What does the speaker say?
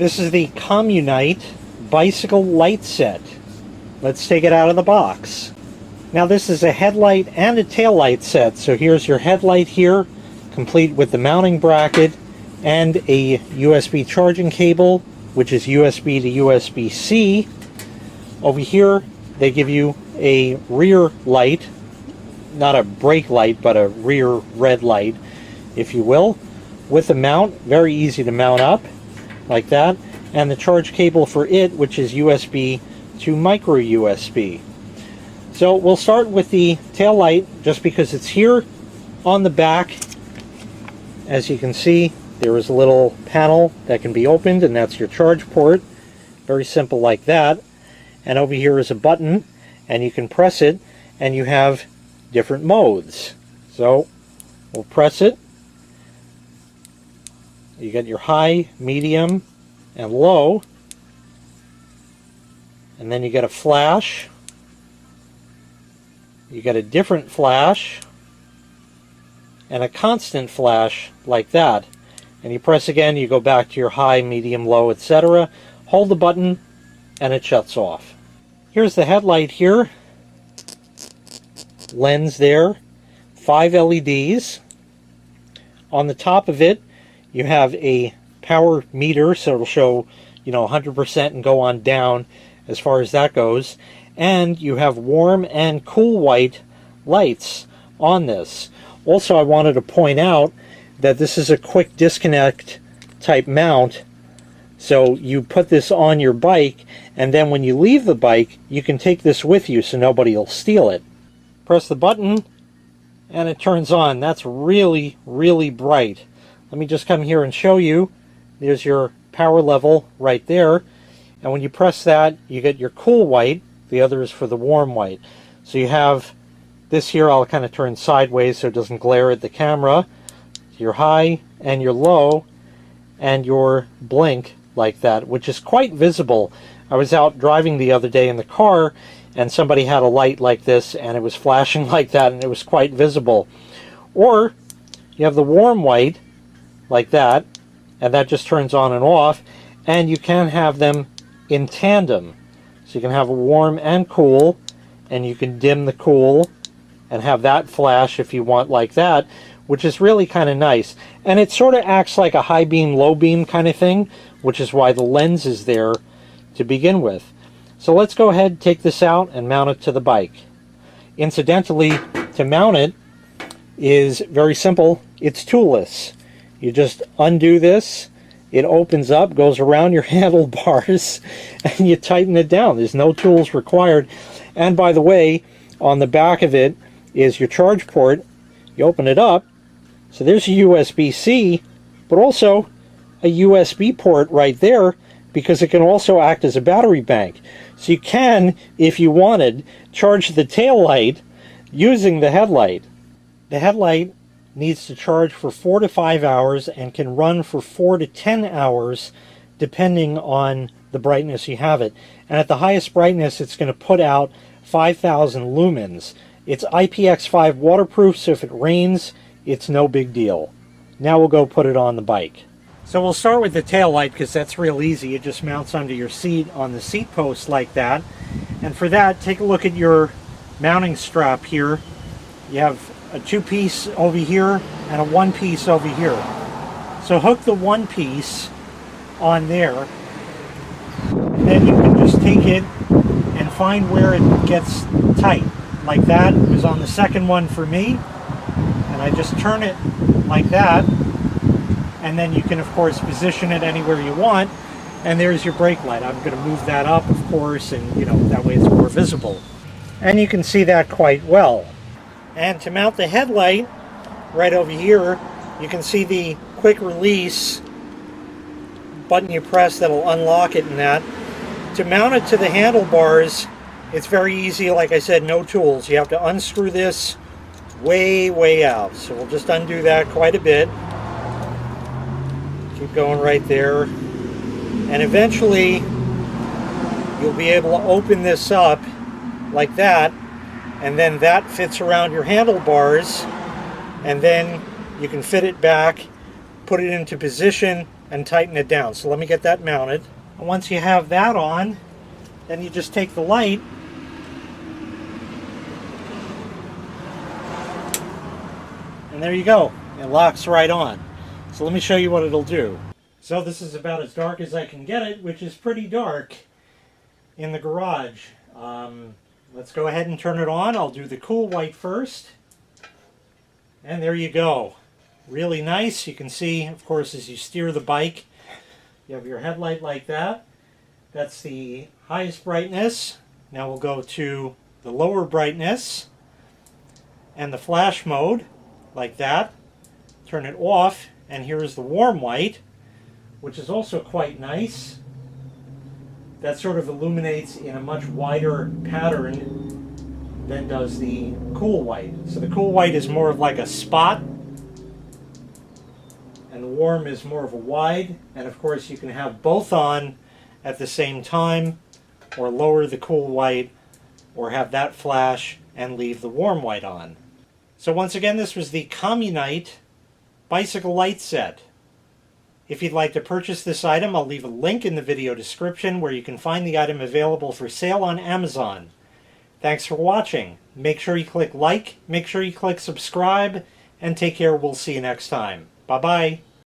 This is the COMUNITE bicycle light set. Let's take it out of the box. Now this is a headlight and a taillight set. So here's your headlight here, complete with the mounting bracket and a USB charging cable, which is USB to USB-C. Over here, they give you a rear light, not a brake light, but a rear red light, if you will, with a mount, very easy to mount up, like that, and the charge cable for it, which is USB to micro USB. So we'll start with the tail light, just because it's here on the back. As you can see, there is a little panel that can be opened, and that's your charge port. Very simple like that. And over here is a button, and you can press it, and you have different modes. So we'll press it. You get your high, medium, and low. And then you get a flash. You get a different flash. And a constant flash like that. And you press again, you go back to your high, medium, low, etc. Hold the button, and it shuts off. Here's the headlight here. Lens there. 5 LEDs. On the top of it, you have a power meter, so it'll show, 100% and go on down as far as that goes. And you have warm and cool white lights on this. Also, I wanted to point out that this is a quick disconnect type mount. So you put this on your bike, and then when you leave the bike, you can take this with you so nobody will steal it. Press the button, and it turns on. That's really, really bright. Let me just come here and show you. There's your power level right there. And when you press that, you get your cool white. The other is for the warm white. So you have this here. I'll kind of turn sideways so it doesn't glare at the camera. Your high and your low and your blink like that, which is quite visible. I was out driving the other day in the car, and somebody had a light like this, and it was flashing like that, and it was quite visible. Or you have the warm white like that, and that just turns on and off, and you can have them in tandem. So you can have a warm and cool, and you can dim the cool and have that flash if you want like that, which is really kind of nice. And it sort of acts like a high beam, low beam kind of thing, which is why the lens is there to begin with. So let's go ahead, take this out, and mount it to the bike. Incidentally, to mount it is very simple. It's toolless. You just undo this, it opens up, goes around your handlebars, and you tighten it down. There's no tools required. And by the way, on the back of it is your charge port. You open it up, so there's a USB-C, but also a USB port right there, because it can also act as a battery bank. So you can, if you wanted, charge the tail light using the headlight. The headlight needs to charge for 4 to 5 hours and can run for 4 to 10 hours depending on the brightness you have it. And at the highest brightness, it's going to put out 5,000 lumens. It's IPX5 waterproof, so if it rains, it's no big deal. Now we'll go put it on the bike. So we'll start with the tail light, because that's real easy. It just mounts onto your seat on the seat post like that. And for that, take a look at your mounting strap here. You have a 2-piece over here and a 1-piece over here. So hook the 1-piece on there, and then you can just take it and find where it gets tight. Like that. It was on the second one for me, and I just turn it like that, and then you can of course position it anywhere you want, and there's your brake light. I'm going to move that up, of course, and that way it's more visible, and you can see that quite well. And to mount the headlight, right over here, you can see the quick release button you press that'll unlock it and that. To mount it to the handlebars, it's very easy. Like I said, no tools. You have to unscrew this way out. So we'll just undo that quite a bit. Keep going right there. And eventually, you'll be able to open this up like that, and then that fits around your handlebars, and then you can fit it back, put it into position, and tighten it down. So let me get that mounted. And once you have that on, then you just take the light and there you go. It locks right on. So let me show you what it'll do. So this is about as dark as I can get it, which is pretty dark in the garage. Let's go ahead and turn it on. I'll do the cool white first. And there you go. Really nice. You can see, of course, as you steer the bike, you have your headlight like that. That's the highest brightness. Now we'll go to the lower brightness and the flash mode like that. Turn it off, and here's the warm white, which is also quite nice. That sort of illuminates in a much wider pattern than does the cool white. So the cool white is more of like a spot, and the warm is more of a wide. And of course you can have both on at the same time, or lower the cool white, or have that flash and leave the warm white on. So once again, this was the COMUNITE bicycle light set. If you'd like to purchase this item, I'll leave a link in the video description where you can find the item available for sale on Amazon. Thanks for watching. Make sure you click like, make sure you click subscribe, and take care. We'll see you next time. Bye-bye.